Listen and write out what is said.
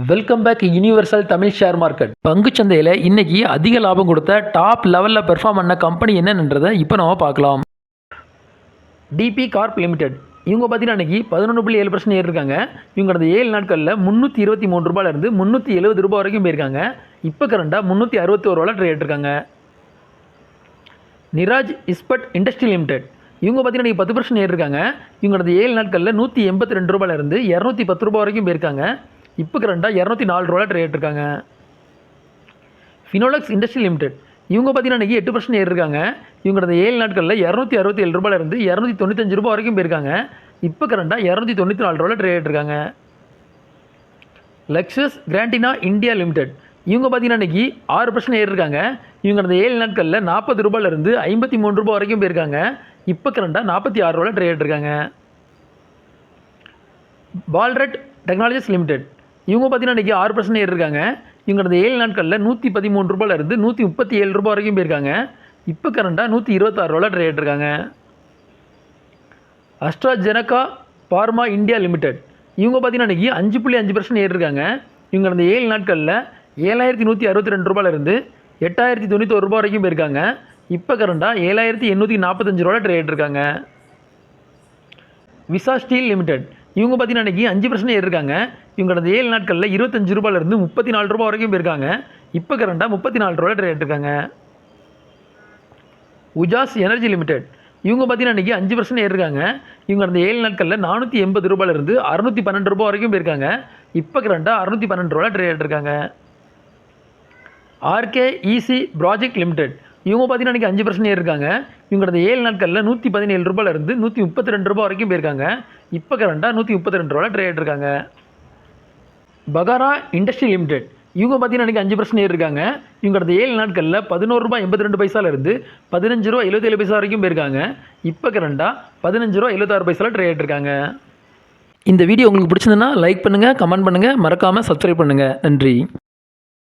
Welcome back universal Tamil share market. பங்குச்சந்தையில் இன்னைக்கு அதிக லாபம் கொடுத்த டாப் லெவலில் பெர்ஃபார்ம் பண்ண கம்பெனி என்னன்றதை இப்போ நம்ம பார்க்கலாம். டிபி கார்ப் லிமிடெட் இவங்க பார்த்தீங்கன்னா அன்றைக்கி 11.7% ஏறிருக்காங்க. இவங்க கடந்த 7 நாட்களில் 323 ரூபாயிலிருந்து 370 ரூபா வரைக்கும் போயிருக்காங்க. இப்போ கரண்டாக 361 ரூபாயில் ட்ரேட் இருக்காங்க. நிராஜ் இஸ்பட் இண்டஸ்ட்ரி லிமிடெட் இவங்க பார்த்தீங்கன்னா இன்றைக்கி 10% ஏறிருக்காங்க. இவங்க கடந்த 7 நாட்களில் 182 ரூபாயிலிருந்து 210 ரூபா வரைக்கும் போயிருக்காங்க. இப்போ கரண்டாக 204 ரூபாயில் ட்ரேட் இருக்காங்க. ஃபினோலெக்ஸ் இண்டஸ்ட்ரி லிமிடெட் இவங்க பார்த்தீங்கன்னா இன்றைக்கி 8% ஏறிருக்காங்க. இவங்க கடந்த 7 நாட்களில் 267 ரூபாயிலிருந்து 295 ரூபா வரைக்கும் போயிருக்காங்க. இப்போ கரண்டாக 294 ரூபாயில் ட்ரேட் இருக்காங்க. லெக்ஸஸ் கிராண்டினா இந்தியா லிமிடெட் இவங்க பார்த்தீங்கன்னா இன்றைக்கி 6% ஏறிருக்காங்க. இவங்க கடந்த 7 நாட்களில் 40 ரூபாயிலிருந்து 53 ரூபா வரைக்கும் போயிருக்காங்க. இப்போ கரண்டாக 46 ரூபாயில் ட்ரேட் இருக்காங்க. பால்ரெட் டெக்னாலஜிஸ் லிமிடெட் இவங்க பார்த்தீங்கன்னா இன்றைக்கி 6% ஏறிருக்காங்க. இவங்க கடந்த 7 நாட்களில் 113 ரூபாயிலிருந்து 137 ரூபா வரைக்கும் போயிருக்காங்க. இப்போ கரண்டாக 126 ரூபாயில் ட்ரேட் இருக்காங்க. அஸ்ட்ராஜெனகா பார்மா இந்தியா லிமிடெட் இவங்க பார்த்தீங்கன்னா இன்றைக்கி 5.5% ஏறிருக்காங்க. இவங்க கடந்த 7 நாட்களில் 7162 ரூபாயிலிருந்து 8091 ரூபா வரைக்கும் போயிருக்காங்க. இப்போ கரண்டாக 7845 ரூபாயில் ட்ரேட் இருக்காங்க. விசா ஸ்டீல் லிமிடெட் இவங்க பார்த்தீங்கன்னா இன்றைக்கி 5% ஏறிருக்காங்க. இவங்க கடந்த 7 நாட்களில் 25 ரூபாயிலிருந்து 34 ரூபா வரைக்கும் போயிருக்காங்க. இப்போ கரண்டாக 34 ரூபாயில் ட்ரேட் இருக்காங்க. உஜாஸ் எனர்ஜி லிமிடெட் இவங்க பார்த்தீங்கன்னா இன்றைக்கி 5% ஏறிருக்காங்க. இவங்க கடந்த 7 நாட்களில் 480 ரூபாயிலிருந்து 612 ரூபா வரைக்கும் போயிருக்காங்க. இப்போ கரண்டாக 612 ரூபாயில் ட்ரேட் இருக்காங்க. ஆர்கே ஈசி ப்ராஜெக்ட் லிமிடெட் இவங்க பார்த்தீங்கன்னா இன்றைக்கி 5% ஏறிருக்காங்க. இவங்க கடந்த 7 நாட்களில் 117 ரூபாயிலிருந்து 132 ரூபா வரைக்கும் போயிருக்காங்க. இப்போ கரண்டாக 132 ரூபாயில் ட்ரேட் இருக்காங்க. பகாரா இண்டஸ்ட்ரி லிமிடெட் இவங்க பார்த்தீங்கன்னா இன்றைக்கி 5% ஏறிருக்காங்க. இவங்க கடந்த 7 நாட்களில் 11 ரூபா 82 பைசாலேருந்து 15 ரூபா 77 பைசா வரைக்கும் போயிருக்காங்க. இப்போ கரண்டாக 15 ரூபா 76 பைசாவில் ட்ரேட் இருக்காங்க. இந்த வீடியோ உங்களுக்கு பிடிச்சிருந்ததுன்னா லைக் பண்ணுங்கள், கமெண்ட் பண்ணுங்கள், மறக்காமல் சப்ஸ்கிரைப் பண்ணுங்கள். நன்றி.